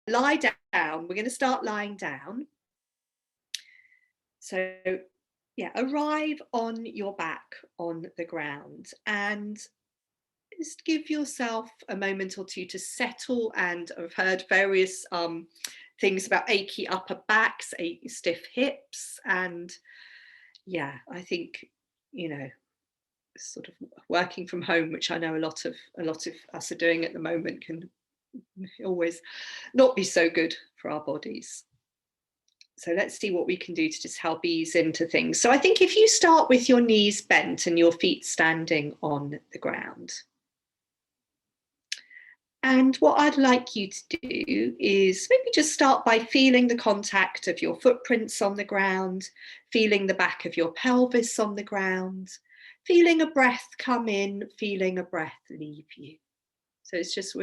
lie down. We're going to start lying down. So yeah, arrive on your back on the ground and just give yourself a moment or two to settle. And I've heard various things about achy upper backs, stiff hips, and yeah, I think, you know, sort of working from home, which I know a lot of us are doing at the moment, can always not be so good for our bodies. So let's see what we can do to just help ease into things. So I think if you start with your knees bent and your feet standing on the ground. And what I'd like you to do is maybe just start by feeling the contact of your footprints on the ground, feeling the back of your pelvis on the ground, feeling a breath come in, feeling a breath leave you. So it's just,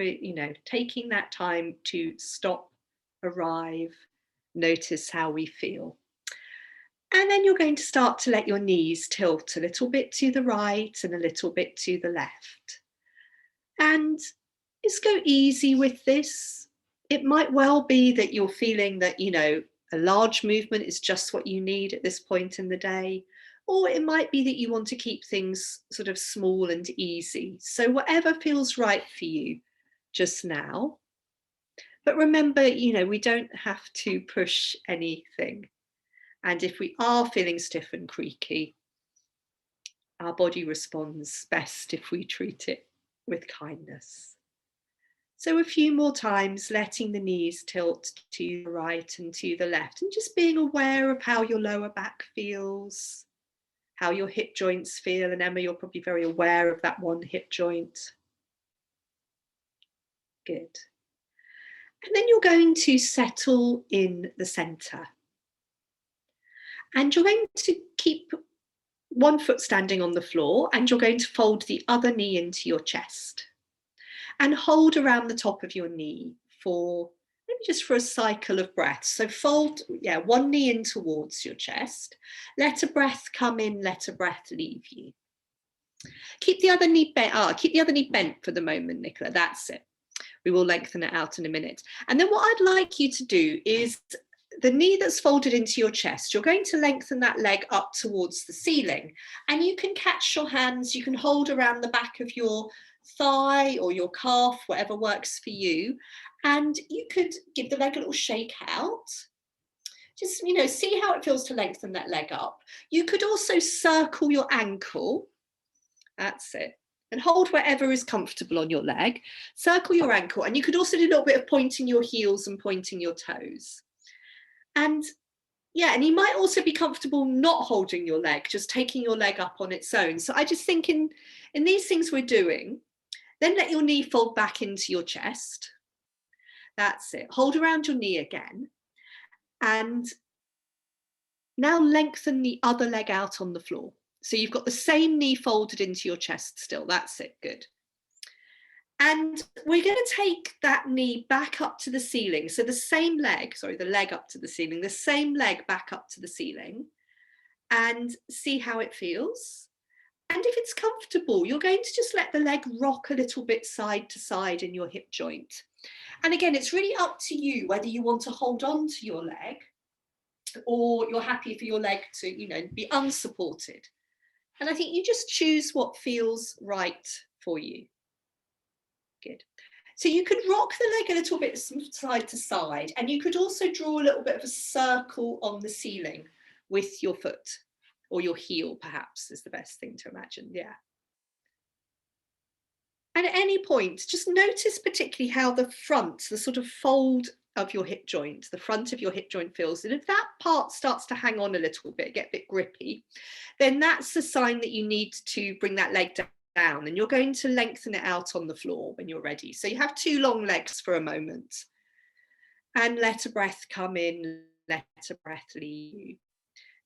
taking that time to stop, arrive, notice how we feel. And then you're going to start to let your knees tilt a little bit to the right and a little bit to the left. And just go easy with this. It might well be that you're feeling that, a large movement is just what you need at this point in the day. Or it might be that you want to keep things sort of small and easy. So whatever feels right for you just now. But remember, we don't have to push anything. And if we are feeling stiff and creaky, our body responds best if we treat it with kindness. So a few more times, letting the knees tilt to the right and to the left, and just being aware of how your lower back feels, how your hip joints feel. And Emma, you're probably very aware of that one hip joint. Good. And then you're going to settle in the center. And you're going to keep one foot standing on the floor, and you're going to fold the other knee into your chest. And hold around the top of your knee for maybe just for a cycle of breaths. So fold, one knee in towards your chest. Let a breath come in, let a breath leave you. Keep the other knee bent for the moment, Nicola. That's it. We will lengthen it out in a minute. And then what I'd like you to do is the knee that's folded into your chest, you're going to lengthen that leg up towards the ceiling. And you can catch your hands, you can hold around the back of your thigh or your calf, whatever works for you. And you could give the leg a little shake out. Just, see how it feels to lengthen that leg up. You could also circle your ankle. That's it. And hold wherever is comfortable on your leg. Circle your ankle. And you could also do a little bit of pointing your heels and pointing your toes. And and you might also be comfortable not holding your leg, just taking your leg up on its own. So I just think in these things we're doing, then let your knee fold back into your chest. That's it. Hold around your knee again. And now lengthen the other leg out on the floor. So you've got the same knee folded into your chest still. That's it. Good. And we're going to take that knee back up to the ceiling. So the same leg, the leg up to the ceiling, the same leg back up to the ceiling, and see how it feels. And if it's comfortable, you're going to just let the leg rock a little bit side to side in your hip joint. And again, it's really up to you whether you want to hold on to your leg or you're happy for your leg to, be unsupported. And I think you just choose what feels right for you. Good. So you could rock the leg a little bit side to side, and you could also draw a little bit of a circle on the ceiling with your foot, or your heel perhaps is the best thing to imagine. Yeah. And at any point, just notice particularly how the front, the sort of fold of your hip joint, the front of your hip joint feels. And if that part starts to hang on a little bit, get a bit grippy, then that's a sign that you need to bring that leg down, and you're going to lengthen it out on the floor when you're ready. So you have two long legs for a moment, and let a breath come in, let a breath leave.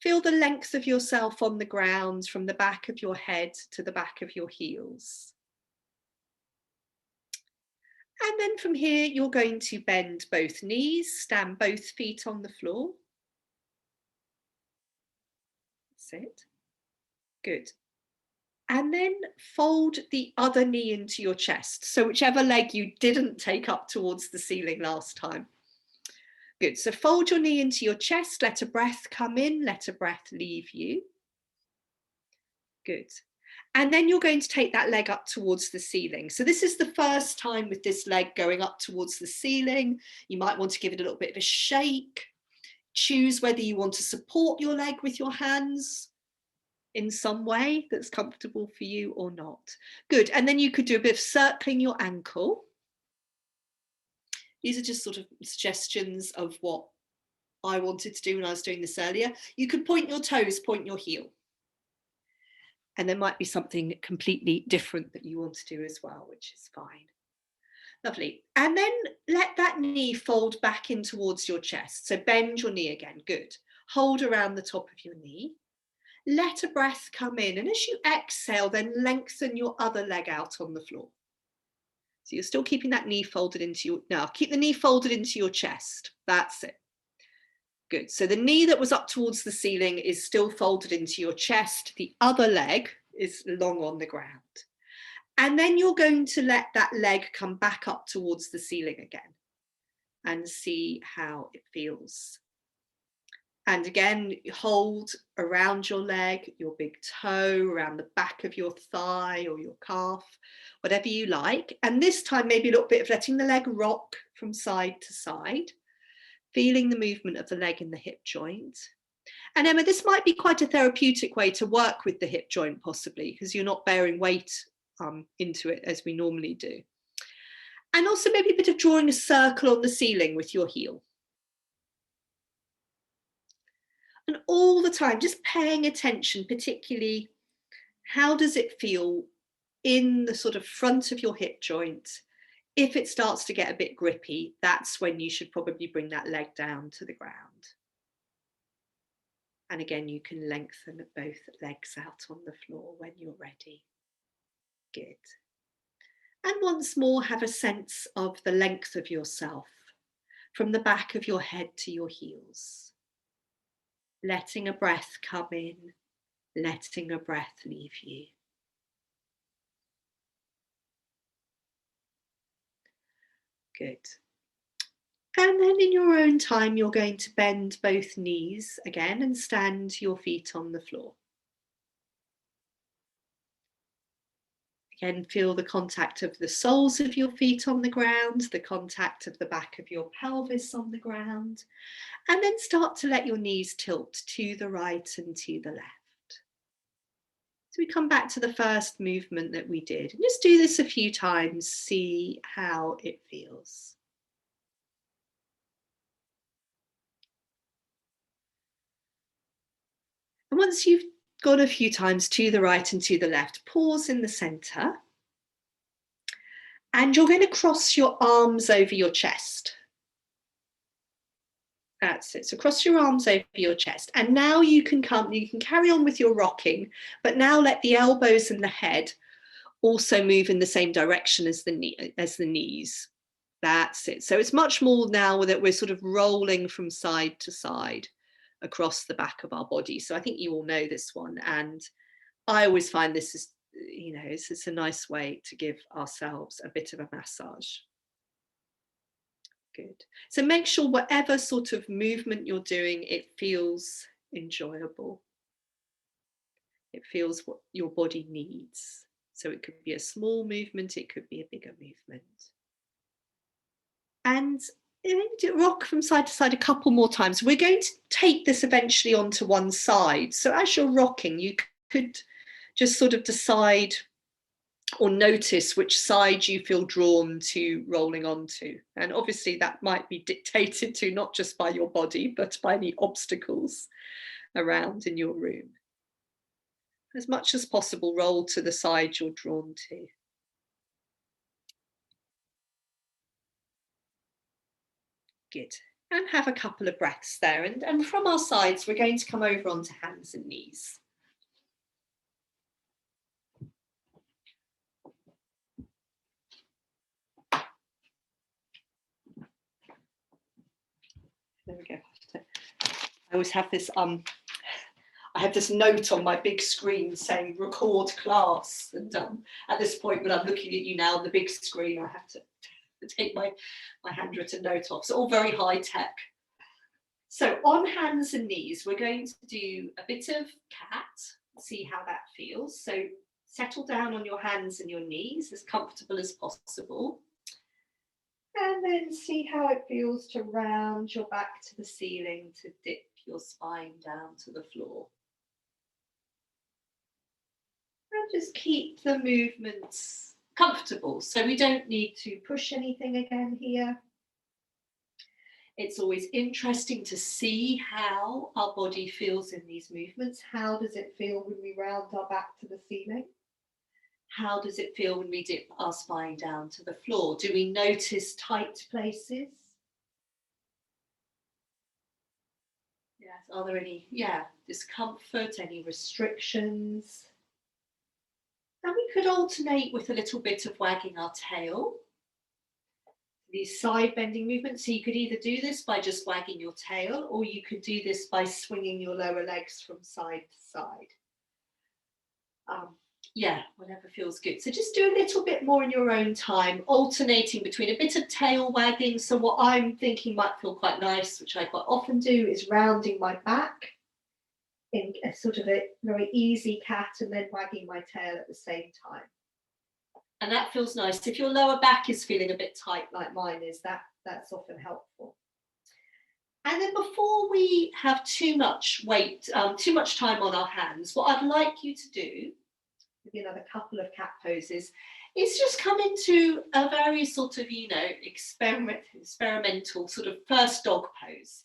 Feel the length of yourself on the ground from the back of your head to the back of your heels. And then from here, you're going to bend both knees, stand both feet on the floor. That's it. Good. And then fold the other knee into your chest. So whichever leg you didn't take up towards the ceiling last time. Good. So fold your knee into your chest, let a breath come in, let a breath leave you. Good. And then you're going to take that leg up towards the ceiling. So this is the first time with this leg going up towards the ceiling. You might want to give it a little bit of a shake. Choose whether you want to support your leg with your hands in some way that's comfortable for you or not. Good. And then you could do a bit of circling your ankle. These are just sort of suggestions of what I wanted to do when I was doing this earlier. You could point your toes, point your heel. And there might be something completely different that you want to do as well, which is fine. Lovely. And then let that knee fold back in towards your chest. So bend your knee again. Good. Hold around the top of your knee. Let a breath come in. And as you exhale, then lengthen your other leg out on the floor. So you're still keeping that knee folded into your, now keep the knee folded into your chest. That's it. Good. So the knee that was up towards the ceiling is still folded into your chest. The other leg is long on the ground. And then you're going to let that leg come back up towards the ceiling again and see how it feels. And again, hold around your leg, your big toe, around the back of your thigh or your calf, whatever you like. And this time, maybe a little bit of letting the leg rock from side to side. Feeling the movement of the leg in the hip joint. And Emma, this might be quite a therapeutic way to work with the hip joint possibly, because you're not bearing weight into it as we normally do. And also maybe a bit of drawing a circle on the ceiling with your heel. And all the time, just paying attention, particularly how does it feel in the sort of front of your hip joint. If it starts to get a bit grippy, that's when you should probably bring that leg down to the ground. And again, you can lengthen both legs out on the floor when you're ready. Good. And once more, have a sense of the length of yourself from the back of your head to your heels. Letting a breath come in, letting a breath leave you. Good. And then in your own time, you're going to bend both knees again and stand your feet on the floor. Again, feel the contact of the soles of your feet on the ground, the contact of the back of your pelvis on the ground, and then start to let your knees tilt to the right and to the left. So we come back to the first movement that we did. And just do this a few times, see how it feels. And once you've gone a few times to the right and to the left, pause in the center. And you're going to cross your arms over your chest. That's it. So cross your arms over your chest. And now you can carry on with your rocking, but now let the elbows and the head also move in the same direction as the knees. That's it. So it's much more now that we're sort of rolling from side to side across the back of our body. So I think you all know this one. And I always find this is, you know, it's a nice way to give ourselves a bit of a massage. Good. So make sure whatever sort of movement you're doing, it feels enjoyable. It feels what your body needs. So it could be a small movement, it could be a bigger movement. And rock from side to side a couple more times. We're going to take this eventually onto one side. So as you're rocking, you could just sort of decide or notice which side you feel drawn to rolling onto. And obviously that might be dictated to not just by your body, but by the obstacles around in your room. As much as possible, roll to the side you're drawn to. Good. And have a couple of breaths there. And from our sides, we're going to come over onto hands and knees. There we go. I always have this I have this note on my big screen saying record class, and at this point when I'm looking at you now on the big screen, I have to take my handwritten note off. So all very high tech. So on hands and knees, we're going to do a bit of cat, see how that feels. So settle down on your hands and your knees, as comfortable as possible. And then see how it feels to round your back to the ceiling, to dip your spine down to the floor. And just keep the movements comfortable. So we don't need to push anything again here. It's always interesting to see how our body feels in these movements. How does it feel when we round our back to the ceiling? How does it feel when we dip our spine down to the floor? Do we notice tight places? Yes. Are there any, discomfort, any restrictions? And we could alternate with a little bit of wagging our tail. These side bending movements. So you could either do this by just wagging your tail, or you could do this by swinging your lower legs from side to side. Whatever feels good. So just do a little bit more in your own time, alternating between a bit of tail wagging. So what I'm thinking might feel quite nice, which I quite often do, is rounding my back in a sort of a very easy cat and then wagging my tail at the same time. And that feels nice. If your lower back is feeling a bit tight like mine is, that's often helpful. And then before we have too much weight, too much time on our hands, what I'd like you to do, maybe another couple of cat poses, is just come into a very sort of, experimental sort of first dog pose.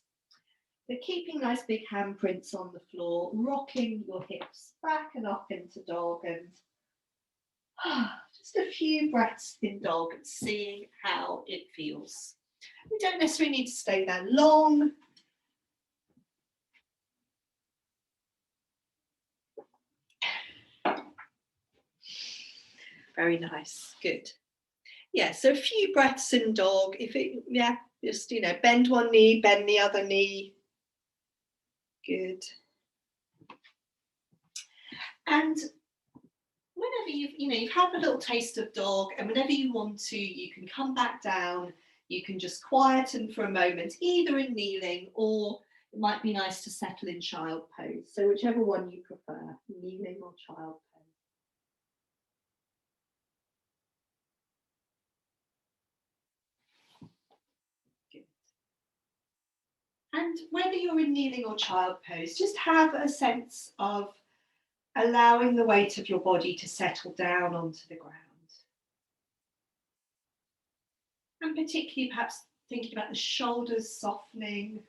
So keeping nice big handprints on the floor, rocking your hips back and up into dog, and just a few breaths in dog and seeing how it feels. We don't necessarily need to stay there long. Very nice, good. Yeah, so a few breaths in dog. Just, bend one knee, bend the other knee. Good. And whenever you've had a little taste of dog, and whenever you want to, you can come back down. You can just quieten for a moment, either in kneeling, or it might be nice to settle in child pose. So whichever one you prefer, kneeling or child pose. Good. And whether you're in kneeling or child pose, just have a sense of allowing the weight of your body to settle down onto the ground. And particularly perhaps thinking about the shoulders softening,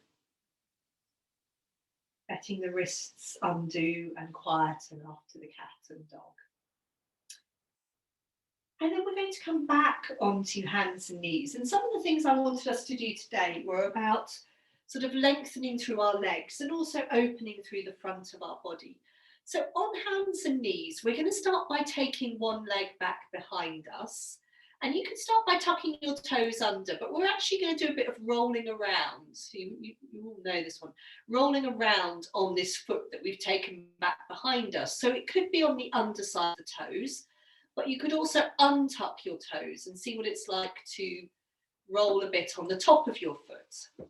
letting the wrists undo and quieten after the cat and dog. And then we're going to come back onto hands and knees. And some of the things I wanted us to do today were about sort of lengthening through our legs and also opening through the front of our body. So on hands and knees, we're going to start by taking one leg back behind us. And you can start by tucking your toes under, but we're actually going to do a bit of rolling around. You all know this one. Rolling around on this foot that we've taken back behind us. So it could be on the underside of the toes, but you could also untuck your toes and see what it's like to roll a bit on the top of your foot.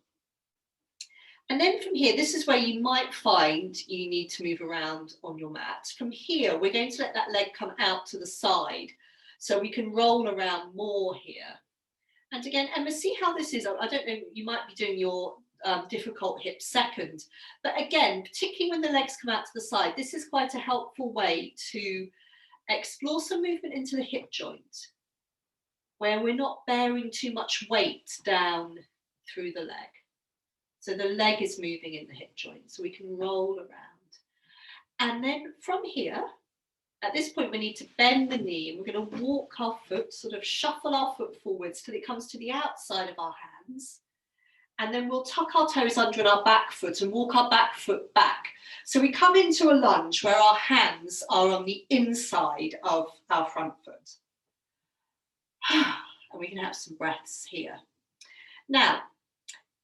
And then from here, this is where you might find you need to move around on your mat. From here, we're going to let that leg come out to the side so we can roll around more here. And again, Emma, see how this is. I don't know, you might be doing your difficult hip second. But again, particularly when the legs come out to the side, this is quite a helpful way to explore some movement into the hip joint, where we're not bearing too much weight down through the leg. So the leg is moving in the hip joint, so we can roll around. And then from here, at this point, we need to bend the knee, and we're going to walk our foot, sort of shuffle our foot forwards till it comes to the outside of our hands. And then we'll tuck our toes under our back foot and walk our back foot back. So we come into a lunge where our hands are on the inside of our front foot. And we can have some breaths here. Now,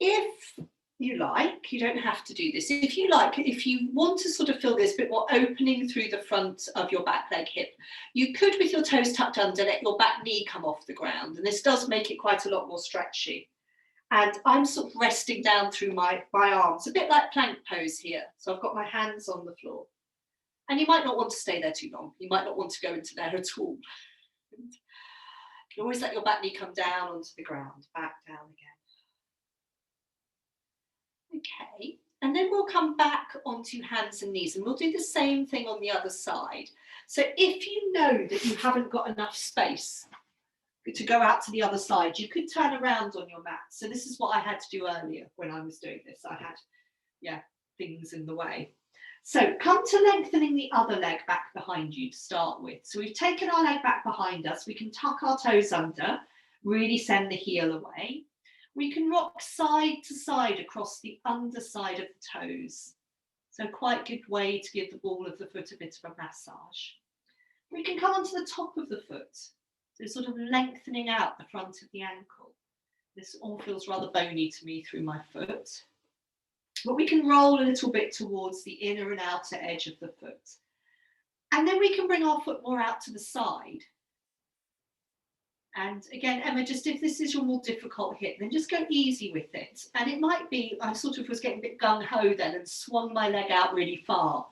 if you like, you don't have to do this. If you want to sort of feel this bit more opening through the front of your back leg hip, you could, with your toes tucked under, let your back knee come off the ground. And this does make it quite a lot more stretchy. And I'm sort of resting down through my arms, a bit like plank pose here. So I've got my hands on the floor. And you might not want to stay there too long. You might not want to go into there at all. You can always let your back knee come down onto the ground, back down again. Okay, and then we'll come back onto hands and knees, and we'll do the same thing on the other side. So if you know that you haven't got enough space to go out to the other side, you could turn around on your mat. So this is what I had to do earlier when I was doing this. I had, things in the way. So come to lengthening the other leg back behind you to start with. So we've taken our leg back behind us. We can tuck our toes under, really send the heel away. We can rock side to side across the underside of the toes. So quite a good way to give the ball of the foot a bit of a massage. We can come onto the top of the foot. So sort of lengthening out the front of the ankle. This all feels rather bony to me through my foot. But we can roll a little bit towards the inner and outer edge of the foot. And then we can bring our foot more out to the side. And again, Emma, just if this is your more difficult hip, then just go easy with it. And it might be, I sort of was getting a bit gung-ho then and swung my leg out really far.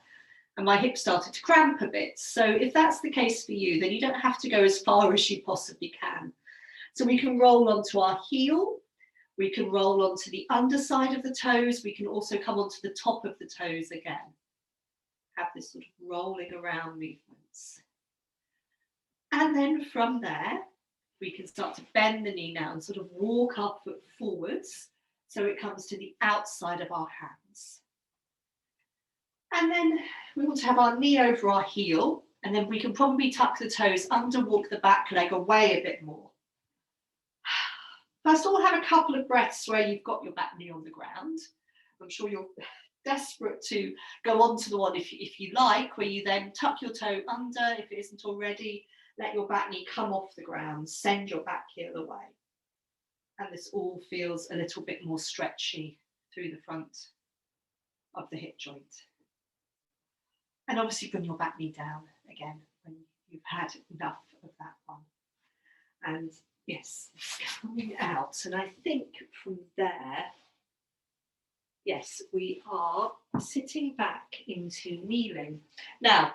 And my hip started to cramp a bit. So if that's the case for you, then you don't have to go as far as you possibly can. So we can roll onto our heel. We can roll onto the underside of the toes. We can also come onto the top of the toes again. Have this sort of rolling around movements. And then from there, we can start to bend the knee now and sort of walk our foot forwards so it comes to the outside of our hands. And then we want to have our knee over our heel, and then we can probably tuck the toes under, walk the back leg away a bit more. First of all, have a couple of breaths where you've got your back knee on the ground. I'm sure you're desperate to go on to the one if you like, where you then tuck your toe under, if it isn't already, let your back knee come off the ground, send your back heel away. And this all feels a little bit more stretchy through the front of the hip joint. And obviously bring your back knee down again when you've had enough of that one. And yes, it's coming out. And I think from there, yes, we are sitting back into kneeling. Now,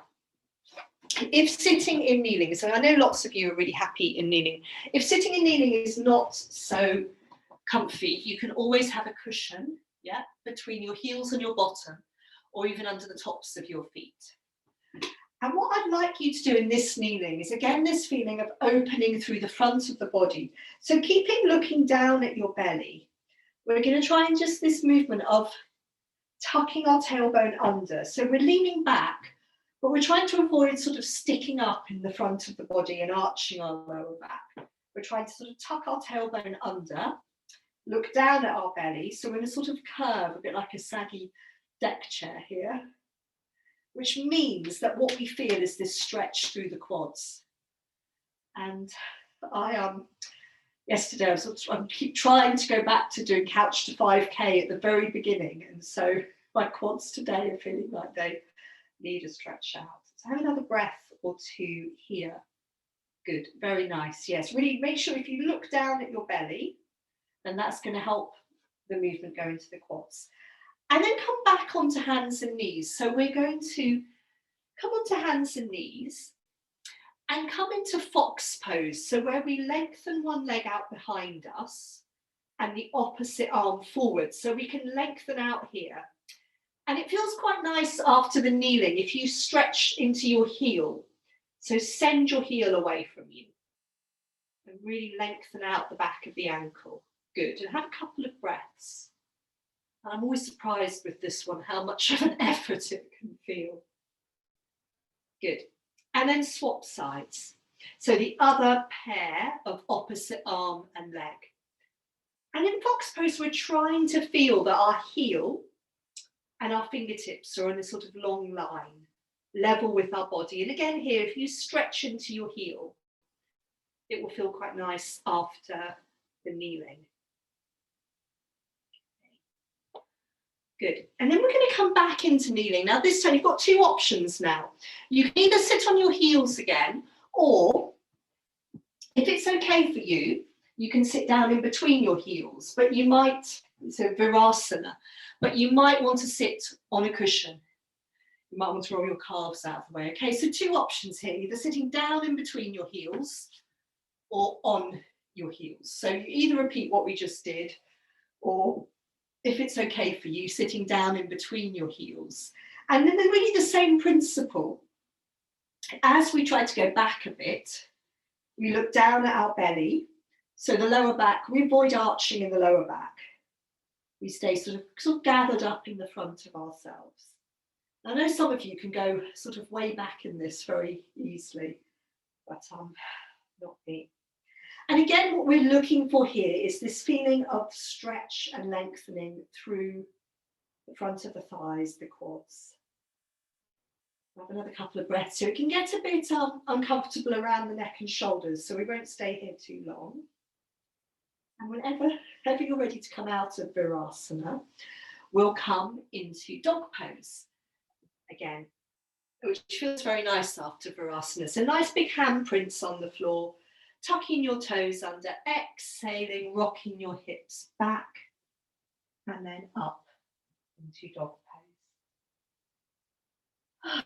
if sitting in kneeling, so I know lots of you are really happy in kneeling. If sitting in kneeling is not so comfy, you can always have a cushion, between your heels and your bottom, or even under the tops of your feet. And what I'd like you to do in this kneeling is, again, this feeling of opening through the front of the body. So keeping looking down at your belly, we're going to try and just this movement of tucking our tailbone under. So we're leaning back, but we're trying to avoid sort of sticking up in the front of the body and arching our lower back. We're trying to sort of tuck our tailbone under, look down at our belly. So we're in a sort of curve, a bit like a saggy deck chair here, which means that what we feel is this stretch through the quads. And yesterday I keep trying to go back to doing couch to 5K at the very beginning, and so my quads today are feeling like they need a stretch out. So have another breath or two here. Good, very nice. Yes, really make sure if you look down at your belly, then that's going to help the movement go into the quads. And then come back onto hands and knees. So we're going to come onto hands and knees and come into fox pose. So where we lengthen one leg out behind us and the opposite arm forward. So we can lengthen out here. And it feels quite nice after the kneeling if you stretch into your heel. So send your heel away from you and really lengthen out the back of the ankle. Good, and have a couple of breaths. And I'm always surprised with this one, how much of an effort it can feel. Good, and then swap sides. So the other pair of opposite arm and leg. And in fox pose, we're trying to feel that our heel and our fingertips are on a sort of long line, level with our body. And again here, if you stretch into your heel, it will feel quite nice after the kneeling. Good. And then we're going to come back into kneeling. Now this time you've got two options now. You can either sit on your heels again, or if it's okay for you, You can sit down in between your heels, but you might, so virasana, but you might want to sit on a cushion. You might want to roll your calves out of the way. Okay, so two options here, either sitting down in between your heels or on your heels. So you either repeat what we just did, or if it's okay for you, sitting down in between your heels. And then really the same principle. As we try to go back a bit, we look down at our belly. So the lower back, we avoid arching in the lower back. We stay sort of gathered up in the front of ourselves. I know some of you can go sort of way back in this very easily, but not me. And again, what we're looking for here is this feeling of stretch and lengthening through the front of the thighs, the quads. Have another couple of breaths here. It can get a bit uncomfortable around the neck and shoulders, so we won't stay here too long. And whenever you're ready to come out of virasana, we'll come into dog pose again, which feels very nice after virasana. So nice big handprints on the floor, tucking your toes under, exhaling, rocking your hips back and then up into dog pose.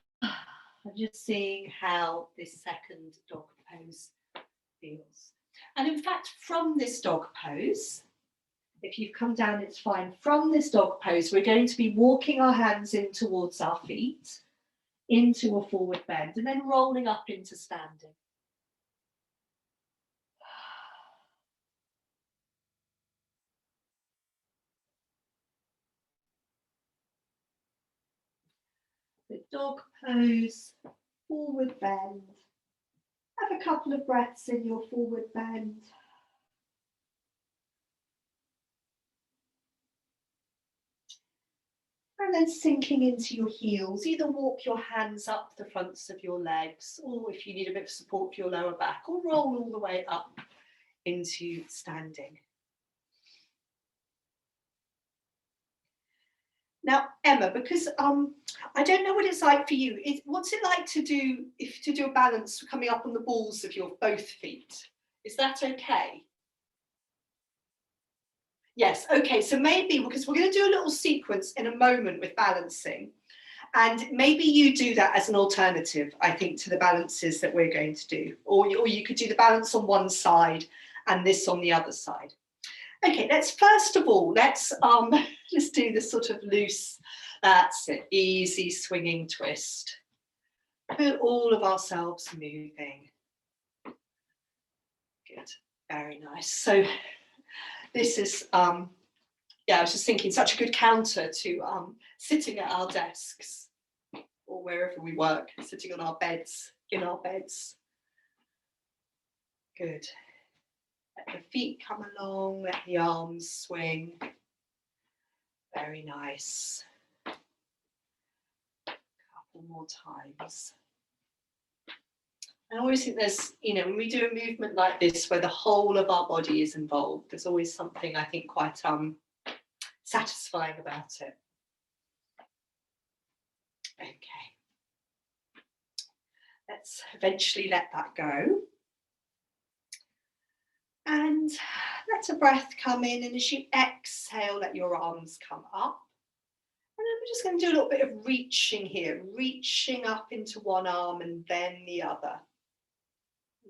I'm just seeing how this second dog pose feels. And in fact, from this dog pose, if you've come down, it's fine. From this dog pose, we're going to be walking our hands in towards our feet, into a forward bend, and then rolling up into standing. The dog pose, forward bend. Have a couple of breaths in your forward bend. And then sinking into your heels. Either walk your hands up the fronts of your legs, or if you need a bit of support for your lower back, or roll all the way up into standing. Now, Emma, because I don't know what it's like for you. What's it like to do a balance coming up on the balls of your both feet? Is that okay? Yes, okay, so maybe, because we're going to do a little sequence in a moment with balancing, and maybe you do that as an alternative, I think, to the balances that we're going to do, or you could do the balance on one side and this on the other side. Okay, let's first of all, let's just do the sort of loose, that's it, easy swinging twist. Feel all of ourselves moving. Good, very nice. So this is, yeah, I was just thinking, such a good counter to sitting at our desks or wherever we work, sitting on our beds, in our beds. Good. Let the feet come along, let the arms swing. Very nice. A couple more times. I always think there's, when we do a movement like this where the whole of our body is involved, there's always something, I think, quite satisfying about it. Okay. Let's eventually let that go. And let a breath come in, and as you exhale, let your arms come up. And then we're just going to do a little bit of reaching here, reaching up into one arm and then the other.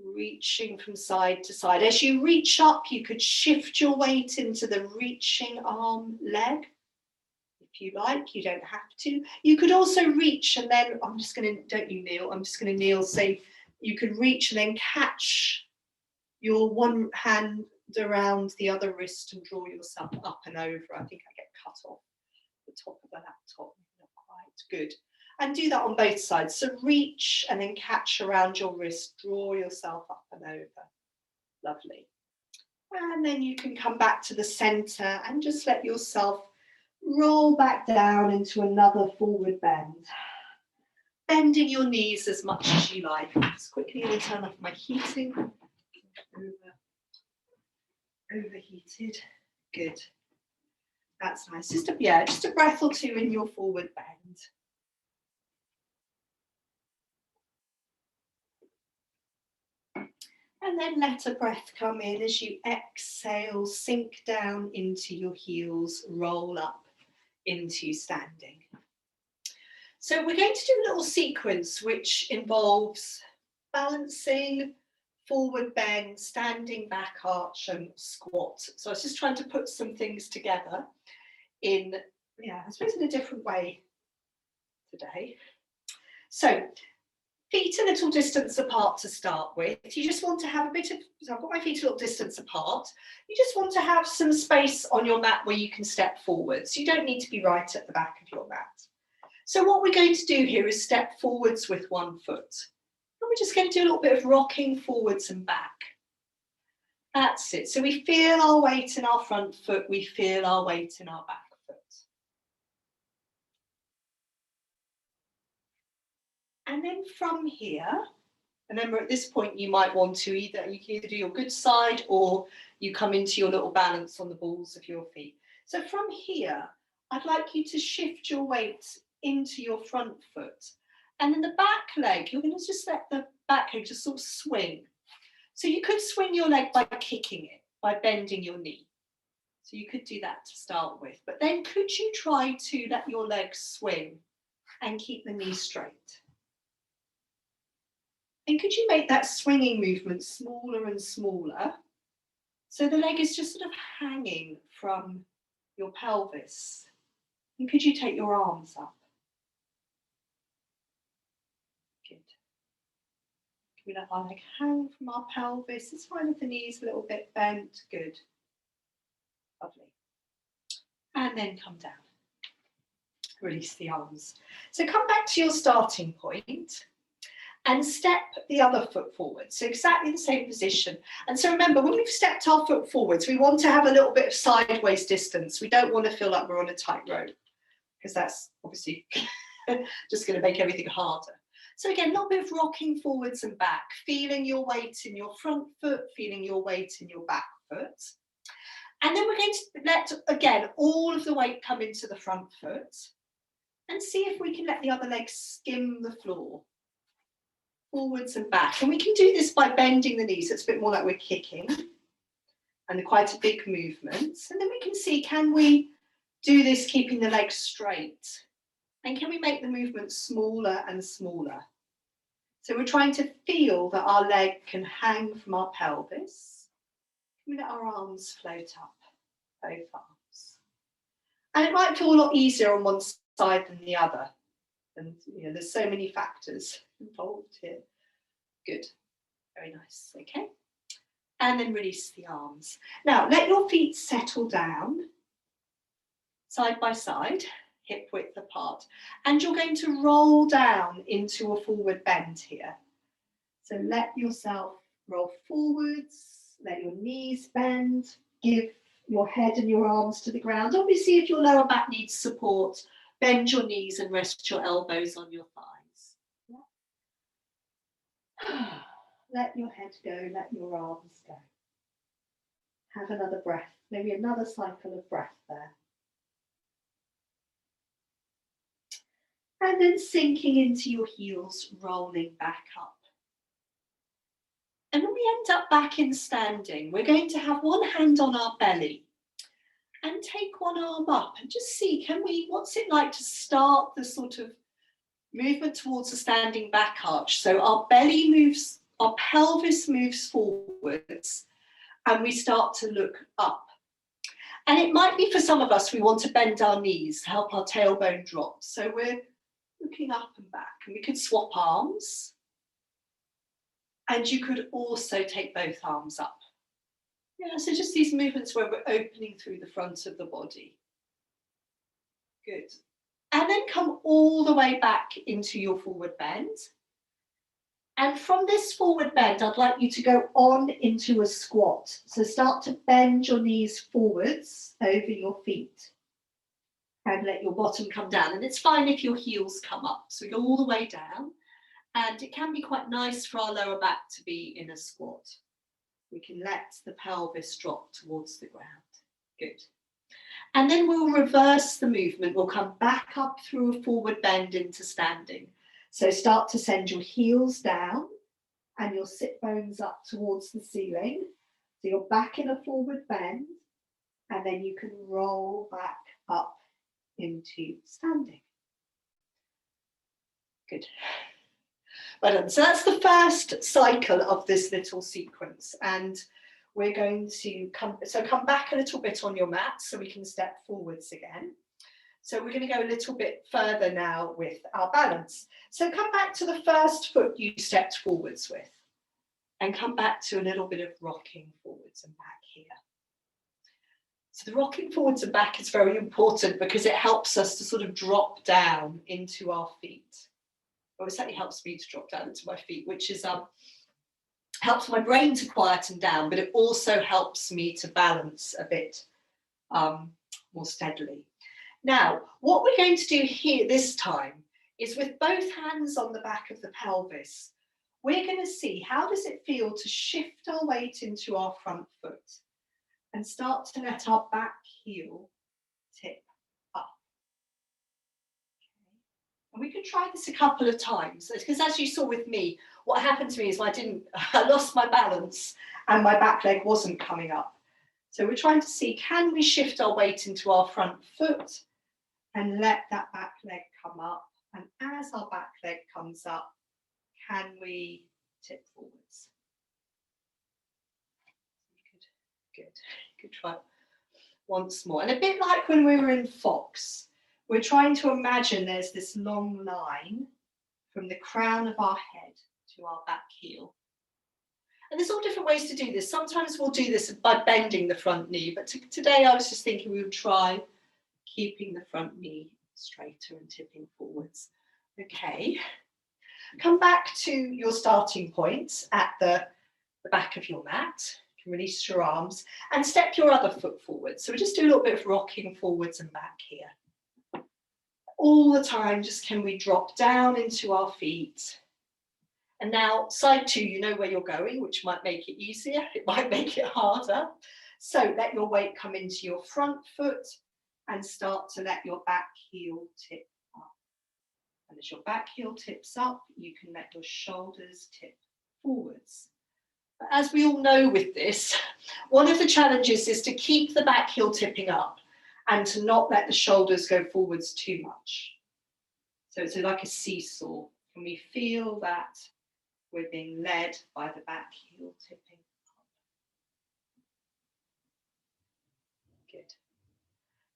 Reaching from side to side. As you reach up, you could shift your weight into the reaching arm leg. If you like, you don't have to. You could also reach and then, don't you kneel, I'm just going to kneel, so you could reach and then catch your one hand around the other wrist and draw yourself up and over. I think I get cut off the top of the laptop, not quite good. And do that on both sides. So reach and then catch around your wrist, draw yourself up and over. Lovely. And then you can come back to the center and just let yourself roll back down into another forward bend. Bending your knees as much as you like. Just quickly going to turn off my heating. Overheated. Good. That's nice. Just a breath or two in your forward bend. And then let a breath come in as you exhale, sink down into your heels, roll up into standing. So we're going to do a little sequence which involves balancing, forward bend, standing back arch and squat. So I was just trying to put some things together in, I suppose in a different way today. So feet a little distance apart to start with. You just want to have a bit of, so I've got my feet a little distance apart. You just want to have some space on your mat where you can step forwards. You don't need to be right at the back of your mat. So what we're going to do here is step forwards with one foot. And we're just going to do a little bit of rocking forwards and back. That's it. So we feel our weight in our front foot, we feel our weight in our back foot. And then from here, remember at this point you might want to you can either do your good side or you come into your little balance on the balls of your feet. So from here, I'd like you to shift your weight into your front foot. And then the back leg, you're going to just let the back leg just sort of swing. So you could swing your leg by kicking it, by bending your knee. So you could do that to start with. But then could you try to let your legs swing and keep the knee straight? And could you make that swinging movement smaller and smaller? So the leg is just sort of hanging from your pelvis. And could you take your arms up? Good. Can we let our leg hang from our pelvis? It's fine if the knee's a little bit bent. Good. Lovely. And then come down. Release the arms. So come back to your starting point and step the other foot forward. So exactly the same position. And so remember, when we've stepped our foot forwards, we want to have a little bit of sideways distance. We don't want to feel like we're on a tightrope, because that's obviously just going to make everything harder. So again, a little bit of rocking forwards and back, feeling your weight in your front foot, feeling your weight in your back foot. And then we're going to let, again, all of the weight come into the front foot and see if we can let the other leg skim the floor. Forwards and back. And we can do this by bending the knees. So it's a bit more like we're kicking and quite a big movement. And then we can see, can we do this keeping the legs straight? And can we make the movement smaller and smaller? So we're trying to feel that our leg can hang from our pelvis. Can we let our arms float up, both arms? And it might feel a lot easier on one side than the other. And there's so many factors involved here. Good, very nice, okay. And then release the arms. Now, let your feet settle down, side by side, hip width apart. And you're going to roll down into a forward bend here. So let yourself roll forwards, let your knees bend, give your head and your arms to the ground. Obviously, if your lower back needs support, bend your knees and rest your elbows on your thighs. Yeah. Let your head go, let your arms go. Have another breath, maybe another cycle of breath there. And then sinking into your heels, rolling back up. And when we end up back in standing, we're going to have one hand on our belly and take one arm up and just see, what's it like to start the sort of movement towards the standing back arch. So our belly moves, our pelvis moves forwards and we start to look up. And it might be for some of us, we want to bend our knees, help our tailbone drop. So we're looking up and back, and we could swap arms. And you could also take both arms up. Yeah, so just these movements where we're opening through the front of the body. Good. And then come all the way back into your forward bend. And from this forward bend, I'd like you to go on into a squat. So start to bend your knees forwards over your feet. And let your bottom come down. And it's fine if your heels come up. So we go all the way down. And it can be quite nice for our lower back to be in a squat. We can let the pelvis drop towards the ground. Good. And then we'll reverse the movement. We'll come back up through a forward bend into standing. So start to send your heels down and your sit bones up towards the ceiling. So you're back in a forward bend, and then you can roll back up into standing. Good. Well done. So that's the first cycle of this little sequence, and we're going to come back a little bit on your mat so we can step forwards again. So we're going to go a little bit further now with our balance. So come back to the first foot you stepped forwards with, and come back to a little bit of rocking forwards and back here. So the rocking forwards and back is very important because it helps us to sort of drop down into our feet. Well, it certainly helps me to drop down into my feet, which is helps my brain to quieten down, but it also helps me to balance a bit more steadily. Now, what we're going to do here this time is with both hands on the back of the pelvis, we're going to see how does it feel to shift our weight into our front foot and start to let our back heel tip up. Okay. And we could try this a couple of times, because as you saw with me, what happened to me is I lost my balance and my back leg wasn't coming up. So we're trying to see, can we shift our weight into our front foot and let that back leg come up? And as our back leg comes up, can we tip forwards? Good. Good. Try once more. And a bit like when we were in Fox, we're trying to imagine there's this long line from the crown of our head to our back heel. And there's all different ways to do this. Sometimes we'll do this by bending the front knee, but today I was just thinking we would try keeping the front knee straighter and tipping forwards. Okay. Come back to your starting point at the back of your mat. You can release your arms and step your other foot forward. So we just do a little bit of rocking forwards and back here. All the time, just can we drop down into our feet? And now side two, you know where you're going, which might make it easier. It might make it harder. So let your weight come into your front foot and start to let your back heel tip up. And as your back heel tips up, you can let your shoulders tip forwards. But as we all know with this, one of the challenges is to keep the back heel tipping up and to not let the shoulders go forwards too much. So it's like a seesaw. Can we feel that we're being led by the back heel tipping up? Good.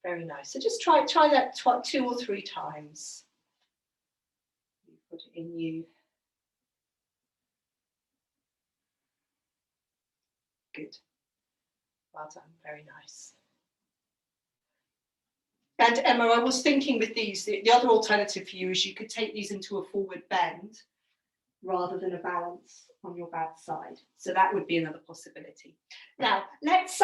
Very nice. So just try that 2 or 3 times. You put it in you. Good. Well done. Very nice. And Emma, I was thinking with these, the other alternative for you is you could take these into a forward bend rather than a balance on your bad side. So that would be another possibility. Now, let's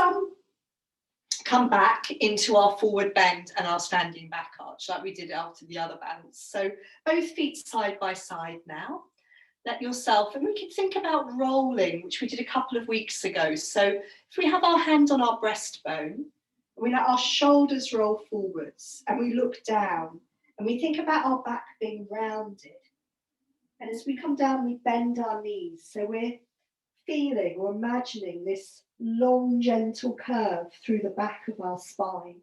come back into our forward bend and our standing back arch like we did after the other balance. So both feet side by side now. Let yourself, and we can think about rolling, which we did a couple of weeks ago. So if we have our hand on our breastbone, we let our shoulders roll forwards and we look down and we think about our back being rounded. And as we come down, we bend our knees. So we're feeling or imagining this long, gentle curve through the back of our spine.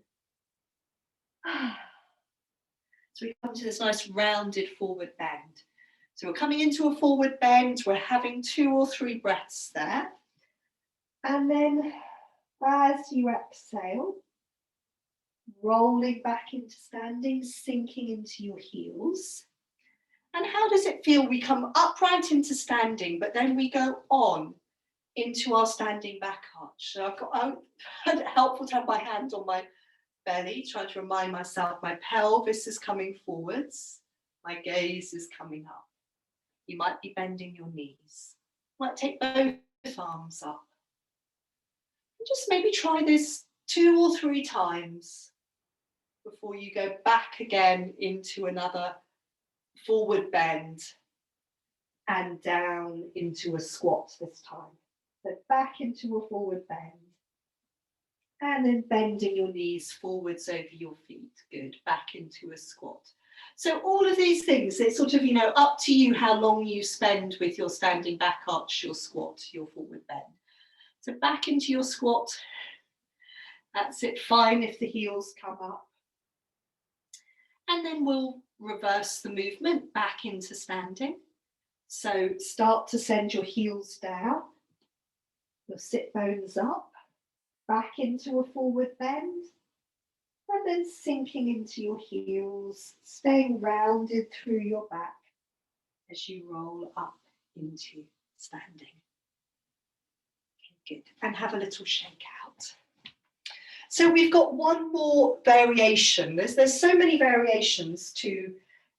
So we come to this nice rounded forward bend. So we're coming into a forward bend. We're having 2 or 3 breaths there. And then as you exhale, rolling back into standing, sinking into your heels. And how does it feel? We come upright into standing, but then we go on into our standing back arch. So I find it helpful to have my hand on my belly, trying to remind myself my pelvis is coming forwards, my gaze is coming up. You might be bending your knees. You might take both arms up. And just maybe try this 2 or 3 times before you go back again into another forward bend and down into a squat this time. So back into a forward bend and then bending your knees forwards over your feet. Good. Back into a squat. So all of these things, it's sort of, you know, up to you how long you spend with your standing back arch, your squat, your forward bend. So back into your squat. That's it, fine if the heels come up. And then we'll reverse the movement back into standing. So start to send your heels down, your sit bones up, back into a forward bend, and then sinking into your heels, staying rounded through your back as you roll up into standing. Okay, good. And have a little shake out. So we've got one more variation. There's so many variations to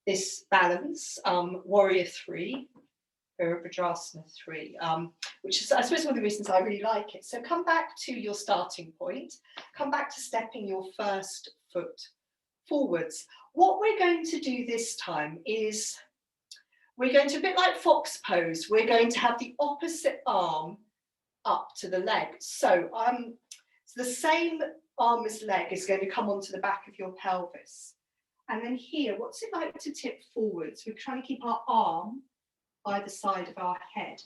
this balance, Warrior 3, Virabhadrasana 3, which is, I suppose, one of the reasons I really like it. So come back to your starting point, come back to stepping your first foot forwards. What we're going to do this time is we're going to, a bit like fox pose, we're going to have the opposite arm up to the leg. So the same arm as leg is going to come onto the back of your pelvis. And then here, what's it like to tip forwards? We're trying to keep our arm by the side of our head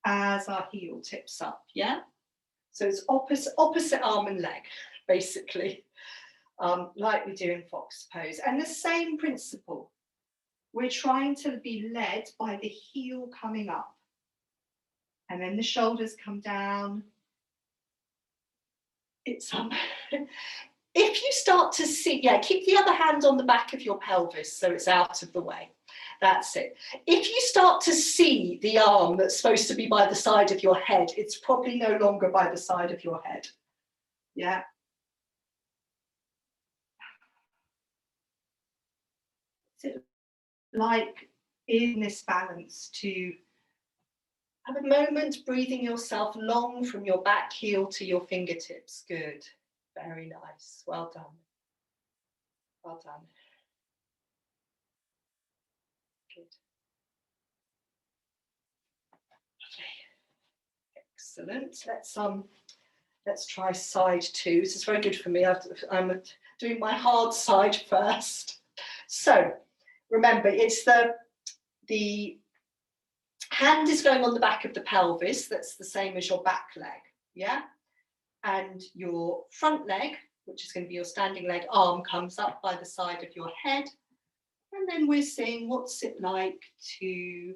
as our heel tips up, yeah? So it's opposite arm and leg, basically, like we do in fox pose. And the same principle, we're trying to be led by the heel coming up. And then the shoulders come down. It's if you start to see, yeah, keep the other hand on the back of your pelvis so it's out of the way. That's it. If you start to see the arm that's supposed to be by the side of your head, it's probably no longer by the side of your head. Yeah. Is it like in this balance to have a moment breathing yourself long from your back heel to your fingertips? Good. Very nice. Well done. Well done. Good. Excellent. Let's try side 2. This is very good for me. I'm doing my hard side first. So remember, it's the hand is going on the back of the pelvis. That's the same as your back leg. Yeah. And your front leg, which is going to be your standing leg, arm comes up by the side of your head. And then we're seeing what's it like to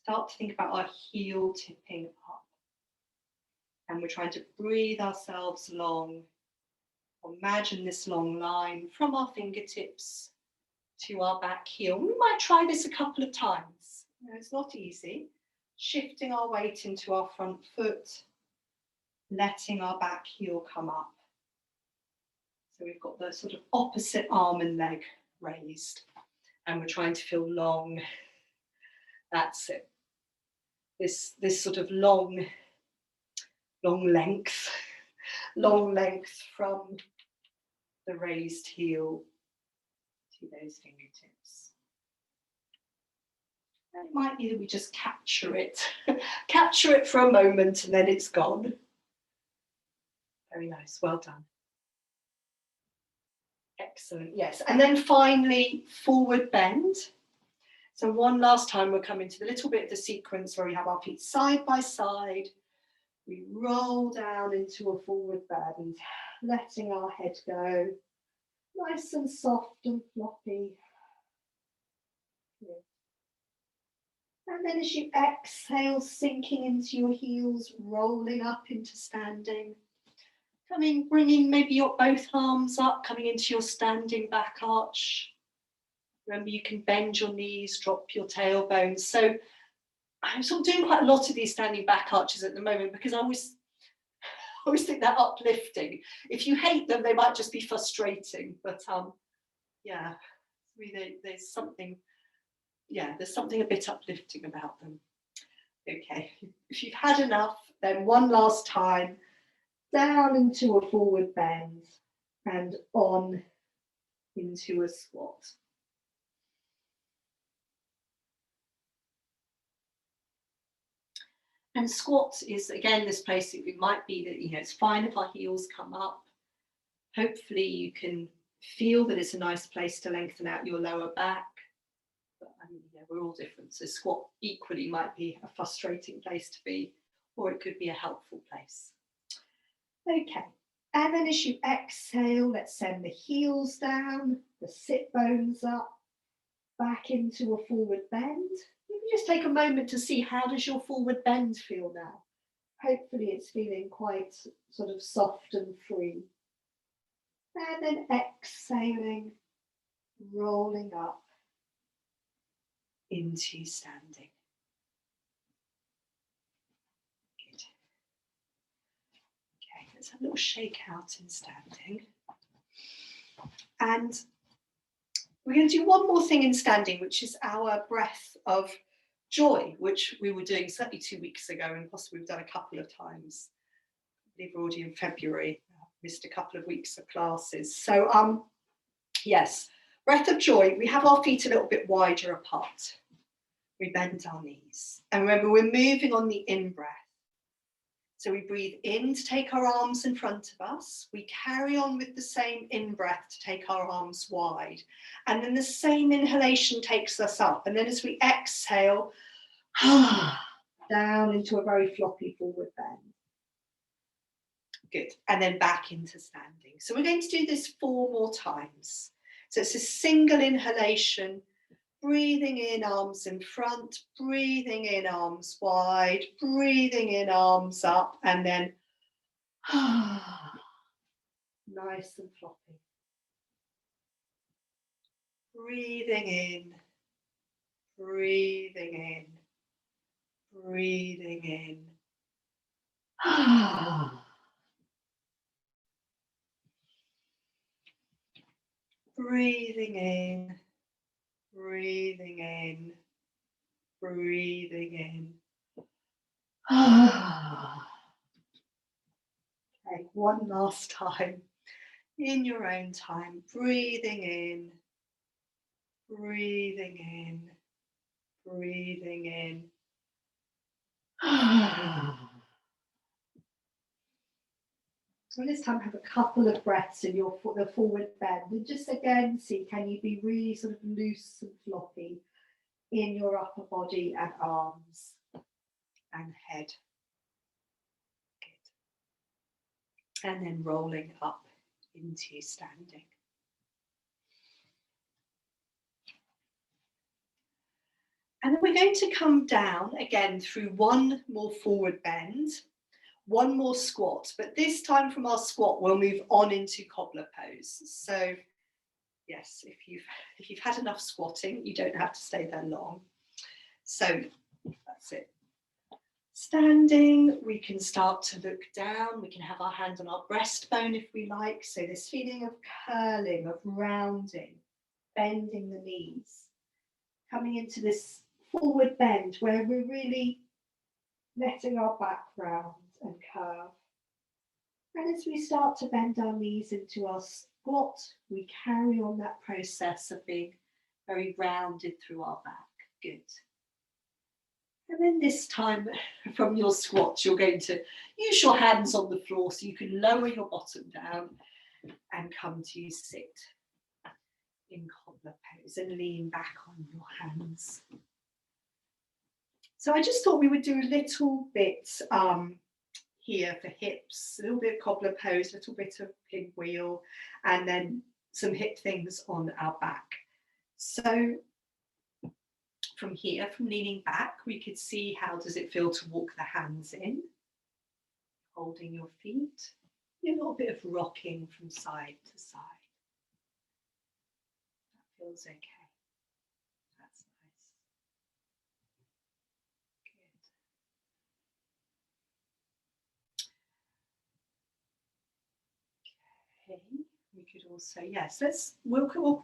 start to think about our heel tipping up. And we're trying to breathe ourselves long. Imagine this long line from our fingertips to our back heel. We might try this a couple of times. You know, it's not easy. Shifting our weight into our front foot, letting our back heel come up. So we've got the sort of opposite arm and leg raised. And we're trying to feel long. That's it. This sort of long length from the raised heel to those fingertips. And it might be that we just capture it for a moment and then it's gone. Very nice, well done. Excellent, yes. And then finally, forward bend. So one last time, we'll come into the little bit of the sequence where we have our feet side by side. We roll down into a forward bend, letting our head go. Nice and soft and floppy. Good. And then as you exhale, sinking into your heels, rolling up into standing. Bringing maybe your both arms up, coming into your standing back arch. Remember, you can bend your knees, drop your tailbones. So I'm sort of doing quite a lot of these standing back arches at the moment because I always think they're uplifting. If you hate them, they might just be frustrating. But yeah, there's something a bit uplifting about them. Okay, if you've had enough, then one last time. Down into a forward bend and on into a squat. And squat is, again, this place, it might be that, you know, it's fine if our heels come up. Hopefully you can feel that it's a nice place to lengthen out your lower back. But yeah, we're all different. So squat equally might be a frustrating place to be, or it could be a helpful place. Okay, and then as you exhale, let's send the heels down, the sit bones up, back into a forward bend. You can just take a moment to see, how does your forward bend feel now? Hopefully it's feeling quite sort of soft and free. And then exhaling, rolling up into standing. Good. Okay, let's have a little shake out in standing. And we're going to do one more thing in standing, which is our breath of joy, which we were doing certainly 2 weeks ago, and possibly we've done a couple of times. I believe we're already in February. Missed a couple of weeks of classes. So yes, breath of joy. We have our feet a little bit wider apart. We bend our knees. And remember, we're moving on the in-breath. So we breathe in to take our arms in front of us. We carry on with the same in-breath to take our arms wide. And then the same inhalation takes us up. And then as we exhale, down into a very floppy forward bend. Good. And then back into standing. So we're going to do this 4 more times. So it's a single inhalation, breathing in, arms in front, breathing in, arms wide, breathing in, arms up, and then nice and floppy. Breathing in, breathing in, breathing in. Breathing in, breathing in, breathing in. Okay, one last time, in your own time, breathing in, breathing in, breathing in. So this time have a couple of breaths in the forward bend, and just again see, can you be really sort of loose and floppy in your upper body and arms and head. Good. And then rolling up into standing. And then we're going to come down again through one more forward bend, one more squat, but this time from our squat we'll move on into cobbler pose. So yes, if you've had enough squatting, you don't have to stay there long. So that's it. Standing, we can start to look down. We can have our hand on our breastbone if we like. So this feeling of curling, of rounding, bending the knees, coming into this forward bend where we're really letting our back round and curve. And as we start to bend our knees into our squat, we carry on that process of being very rounded through our back. Good. And then this time from your squat, you're going to use your hands on the floor so you can lower your bottom down and come to sit in cobbler pose and lean back on your hands. So I just thought we would do a little bit here for hips, a little bit of cobbler pose, a little bit of pinwheel, and then some hip things on our back. So from here, from leaning back, we could see how does it feel to walk the hands in, holding your feet, a little bit of rocking from side to side. That feels okay. That's nice. Good. Okay, we could also, yes, we'll go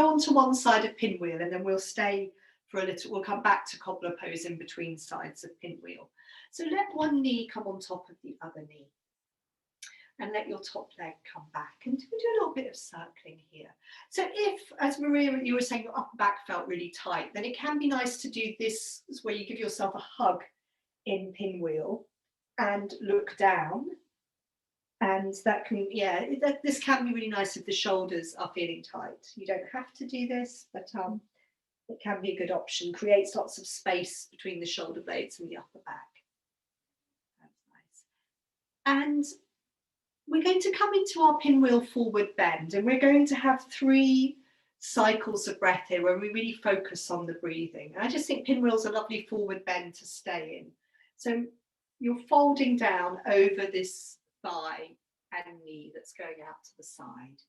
on to one side of pinwheel and then we'll stay for a little, we'll come back to cobbler pose in between sides of pinwheel. So let one knee come on top of the other knee and let your top leg come back, and we'll do a little bit of circling here. So if, as Maria, you were saying, your upper back felt really tight, then it can be nice to do this where you give yourself a hug in pinwheel and look down And that can, yeah, this can be really nice if the shoulders are feeling tight. You don't have to do this, but it can be a good option. Creates lots of space between the shoulder blades and the upper back. That's nice. And we're going to come into our pinwheel forward bend, and we're going to have 3 cycles of breath here where we really focus on the breathing. And I just think pinwheel's a lovely forward bend to stay in. So you're folding down over this thigh and knee that's going out to the side.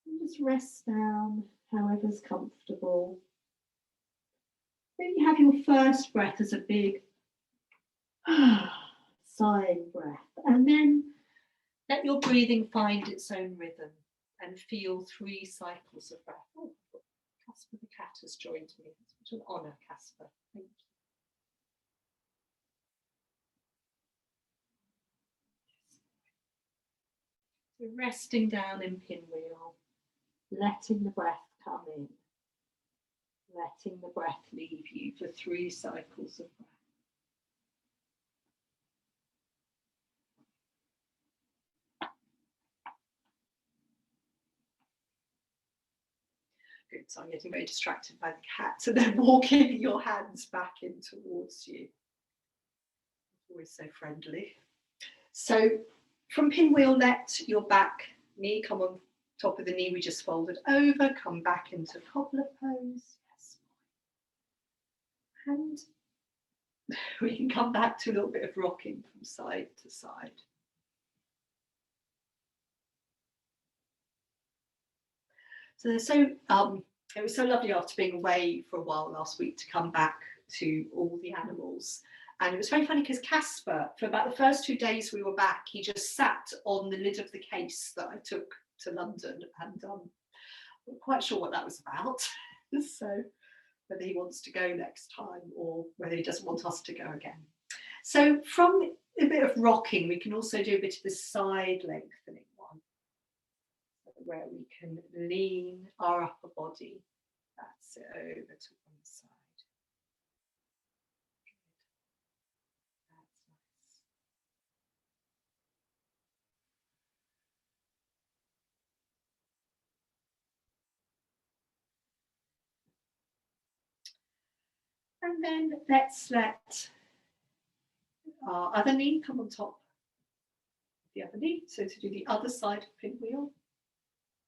And just rest down however's comfortable. Then you have your first breath as a big sighing breath, and then let your breathing find its own rhythm and feel 3 cycles of breath. Oh, Casper the cat has joined me. It's an honour, Casper. Thank you. So resting down in pinwheel, letting the breath come in, letting the breath leave you for 3 cycles of breath. Good, so I'm getting very distracted by the cat, so they're walking your hands back in towards you. Always so friendly. So from pinwheel, let your back knee come on top of the knee we just folded over, come back into cobbler pose. Yes. And we can come back to a little bit of rocking from side to side. So it was so lovely after being away for a while last week to come back to all the animals. And it was very funny because Casper, for about the first 2 days we were back, he just sat on the lid of the case that I took to London, and I'm not quite sure what that was about. So whether he wants to go next time or whether he doesn't want us to go again. So from a bit of rocking, we can also do a bit of the side lengthening one, where we can lean our upper body. That's it, over to one side. And then let's let our other knee come on top of the other knee. So to do the other side of pinwheel.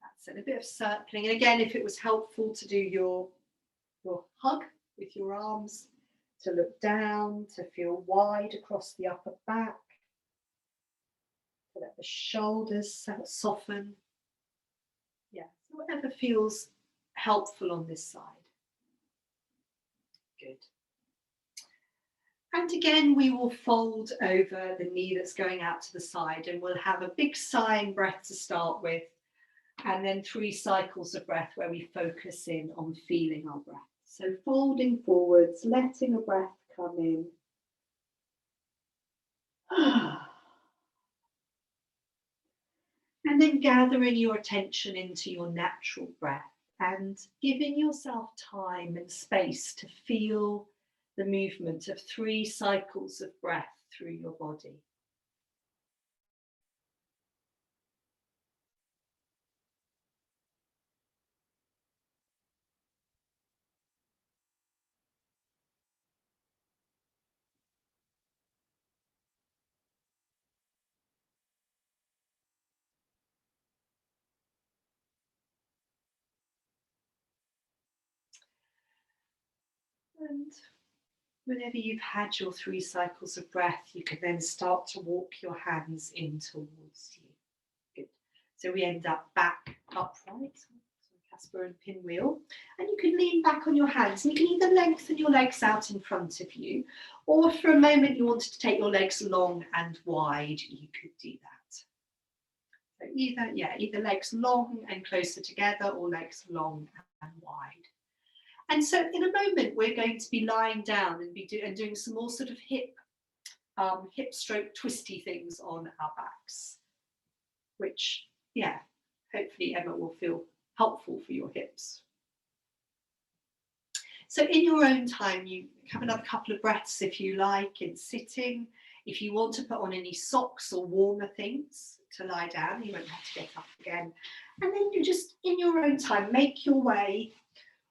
That's it, a bit of circling. And again, if it was helpful to do your hug with your arms, to look down, to feel wide across the upper back, to let the shoulders soften. Yeah, so whatever feels helpful on this side. Good. And again, we will fold over the knee that's going out to the side, and we'll have a big sighing breath to start with, and then 3 cycles of breath where we focus in on feeling our breath. So folding forwards, letting a breath come in. And then gathering your attention into your natural breath and giving yourself time and space to feel the movement of 3 cycles of breath through your body. And whenever you've had your 3 cycles of breath, you can then start to walk your hands in towards you. Good. So we end up back upright, so Casper and pinwheel, and you can lean back on your hands, and you can either lengthen your legs out in front of you, or if for a moment you wanted to take your legs long and wide, you could do that. So either legs long and closer together, or legs long and wide. And so in a moment, we're going to be lying down and doing some more sort of hip stroke twisty things on our backs, which, yeah, hopefully Emma will feel helpful for your hips. So in your own time, you have another couple of breaths if you like in sitting. If you want to put on any socks or warmer things, to lie down. You won't have to get up again. And then you just, in your own time, make your way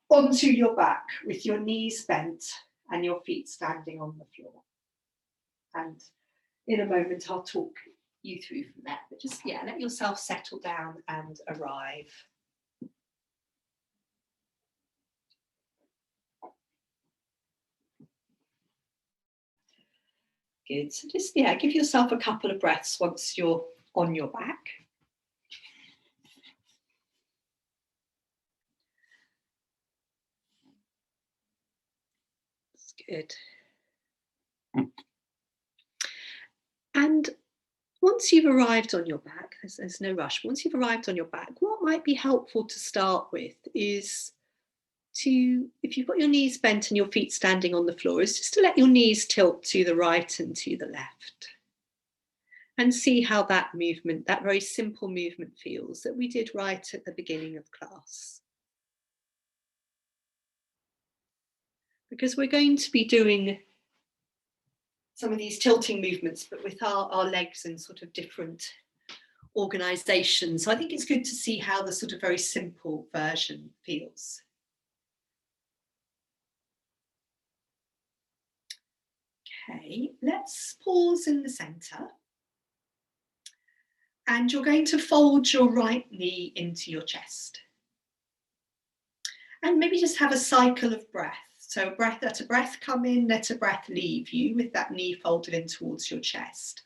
onto your back with your knees bent and your feet standing on the floor. And in a moment, I'll talk you through from there. But just, yeah, let yourself settle down and arrive. Good. So just, yeah, give yourself a couple of breaths once you're on your back. That's good. And once you've arrived on your back, there's no rush. Once you've arrived on your back, what might be helpful to start with is to, if you've got your knees bent and your feet standing on the floor, is just to let your knees tilt to the right and to the left. And see how that movement, that very simple movement feels that we did right at the beginning of class. Because we're going to be doing some of these tilting movements, but with our legs in sort of different organisations. So I think it's good to see how the sort of very simple version feels. Okay, let's pause in the centre. And you're going to fold your right knee into your chest. And maybe just have a cycle of breath. So let a breath come in, let a breath leave you with that knee folded in towards your chest.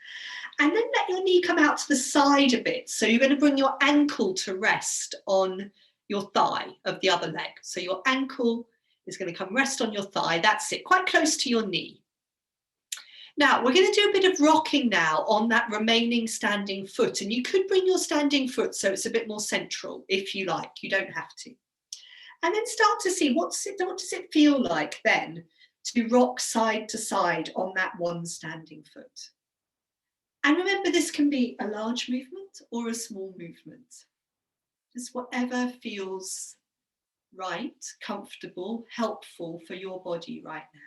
And then let your knee come out to the side a bit. So you're going to bring your ankle to rest on your thigh of the other leg. So your ankle is going to come rest on your thigh. That's it, quite close to your knee. Now, we're going to do a bit of rocking now on that remaining standing foot. And you could bring your standing foot so it's a bit more central if you like. You don't have to. And then start to see what does it feel like then to rock side to side on that one standing foot. And remember, this can be a large movement or a small movement. Just whatever feels right, comfortable, helpful for your body right now.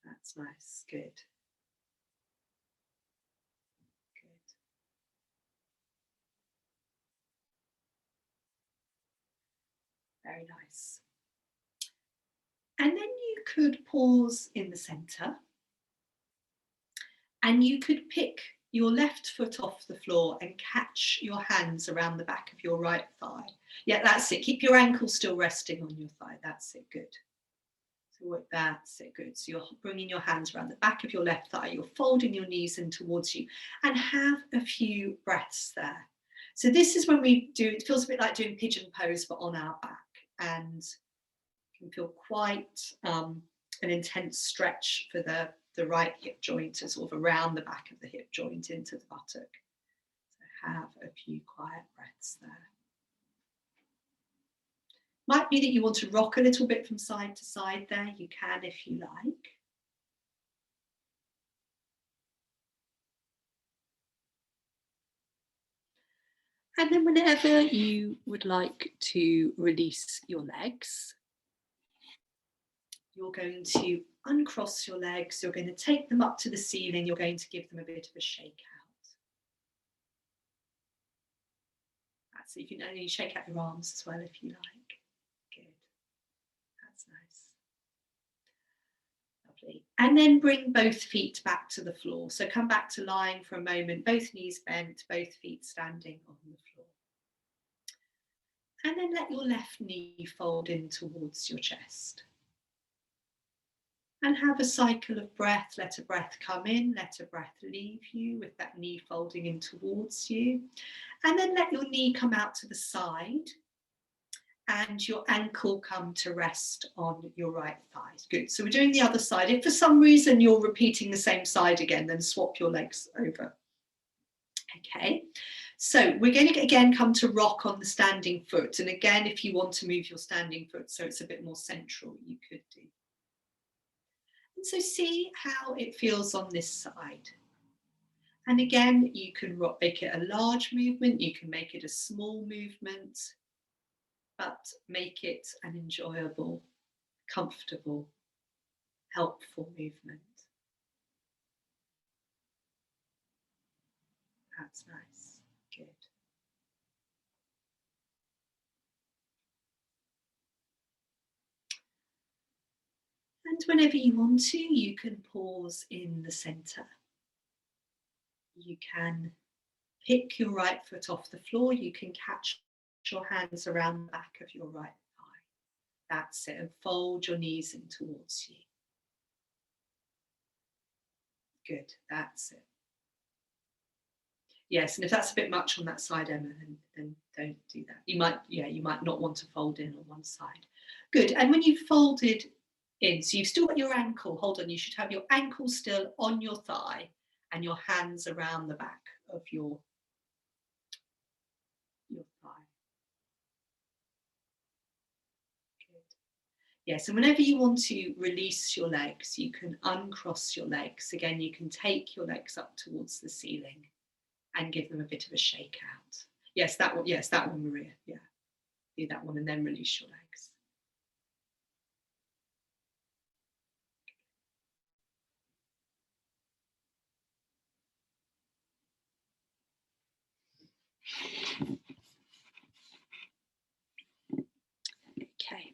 That's nice, good. Good. Very nice. And then you could pause in the centre and you could pick your left foot off the floor and catch your hands around the back of your right thigh. Yeah, that's it. Keep your ankle still resting on your thigh. That's it, good. So that's it, good. So you're bringing your hands around the back of your left thigh. You're folding your knees in towards you and have a few breaths there. So this is when we do, it feels a bit like doing pigeon pose, but on our back. And can feel quite an intense stretch for the right hip joint, sort of around the back of the hip joint into the buttock. So have a few quiet breaths there. Might be that you want to rock a little bit from side to side there. You can if you like. And then whenever you would like to release your legs, you're going to uncross your legs. You're going to take them up to the ceiling. You're going to give them a bit of a shake out. That's it. You can only shake out your arms as well if you like. Good. That's nice. Lovely. And then bring both feet back to the floor. So come back to lying for a moment, both knees bent, both feet standing on the floor. And then let your left knee fold in towards your chest. And have a cycle of breath. Let a breath come in, let a breath leave you with that knee folding in towards you. And then let your knee come out to the side and your ankle come to rest on your right thigh. Good. So we're doing the other side. If for some reason you're repeating the same side again, then swap your legs over. Okay. So we're going to again come to rock on the standing foot. And again, if you want to move your standing foot so it's a bit more central, you could do. And so see how it feels on this side. And again, you can make it a large movement, you can make it a small movement, but make it an enjoyable, comfortable, helpful movement. That's nice. Good. And whenever you want to, you can pause in the centre. You can pick your right foot off the floor. You can catch your hands around the back of your right thigh. That's it. And fold your knees in towards you. Good. That's it. Yes, and if that's a bit much on that side, Emma, then don't do that. You might not want to fold in on one side. Good. And when you've folded in, so you've still got your ankle. Hold on. You should have your ankle still on your thigh and your hands around the back of your thigh. Good. Yes, and whenever you want to release your legs, you can uncross your legs. Again, you can take your legs up towards the ceiling and give them a bit of a shake out. Yes, that one. Yes, that one, Maria. Yeah, do that one and then release your legs. Okay,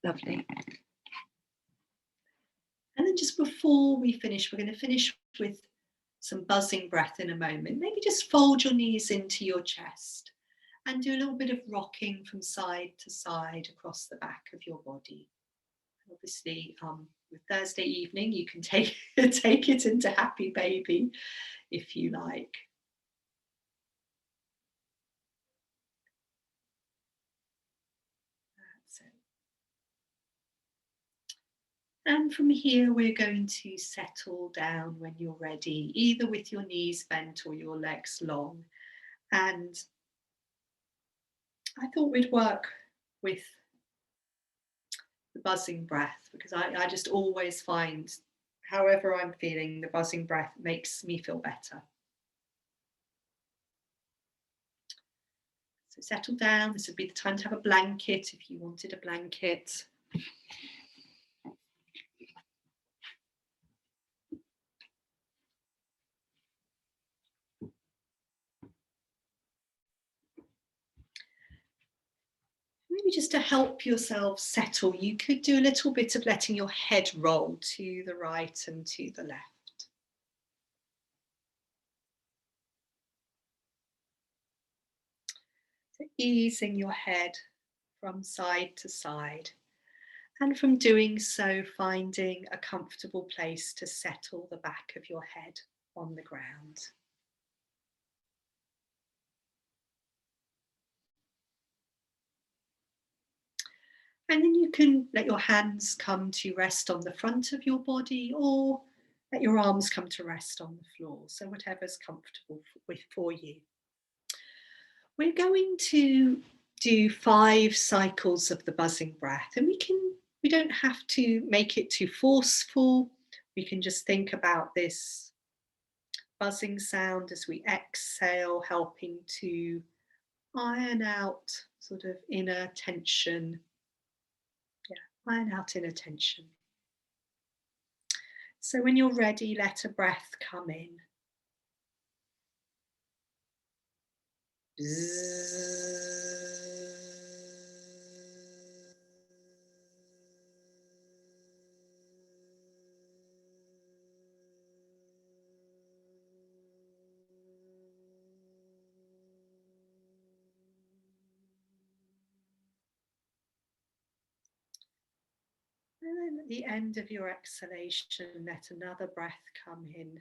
lovely. And then just before we finish, we're going to finish with some buzzing breath in a moment. Maybe just fold your knees into your chest and do a little bit of rocking from side to side across the back of your body. Obviously, with Thursday evening, you can take it into happy baby if you like. That's it. And from here, we're going to settle down when you're ready, either with your knees bent or your legs long. And I thought we'd work with the buzzing breath because I just always find, however I'm feeling, the buzzing breath makes me feel better. So settle down. This would be the time to have a blanket if you wanted a blanket. Maybe just to help yourself settle, you could do a little bit of letting your head roll to the right and to the left. So easing your head from side to side. And from doing so, finding a comfortable place to settle the back of your head on the ground. And then you can let your hands come to rest on the front of your body or let your arms come to rest on the floor. So whatever's comfortable for you. We're going to do 5 cycles of the buzzing breath, and we don't have to make it too forceful. We can just think about this buzzing sound as we exhale, helping to iron out sort of inner tension. Yeah, iron out inner tension. So when you're ready, let a breath come in. And then at the end of your exhalation, let another breath come in.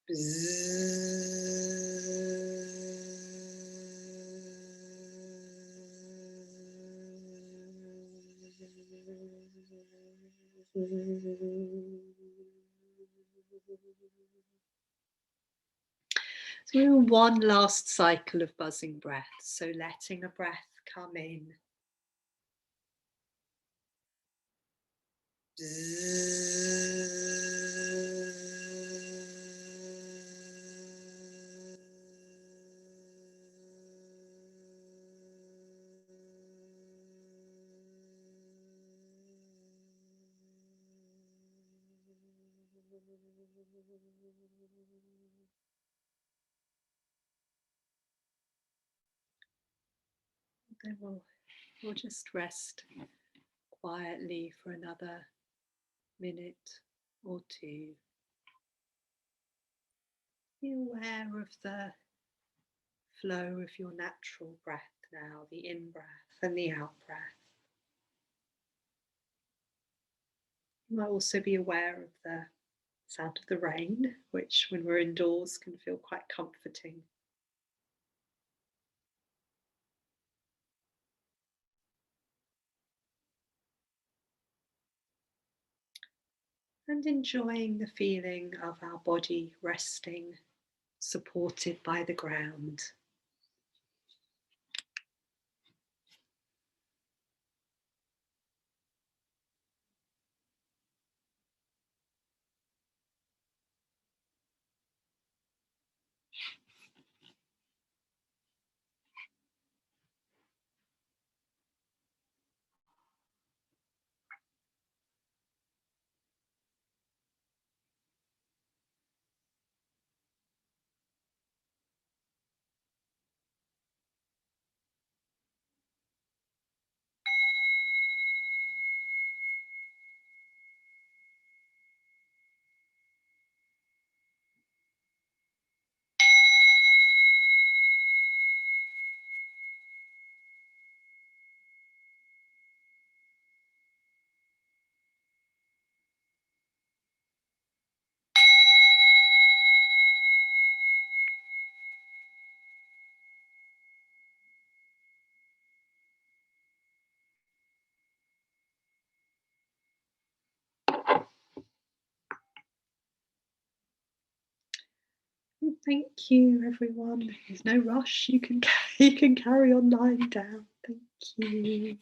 So we're in one last cycle of buzzing breath. So letting a breath come in. Then we'll just rest quietly for another minute or two. Be aware of the flow of your natural breath now, the in-breath and the out-breath. You might also be aware of the sound of the rain, which when we're indoors can feel quite comforting. And enjoying the feeling of our body resting, supported by the ground. Thank you, everyone. There's no rush. You can you can carry on lying down. Thank you.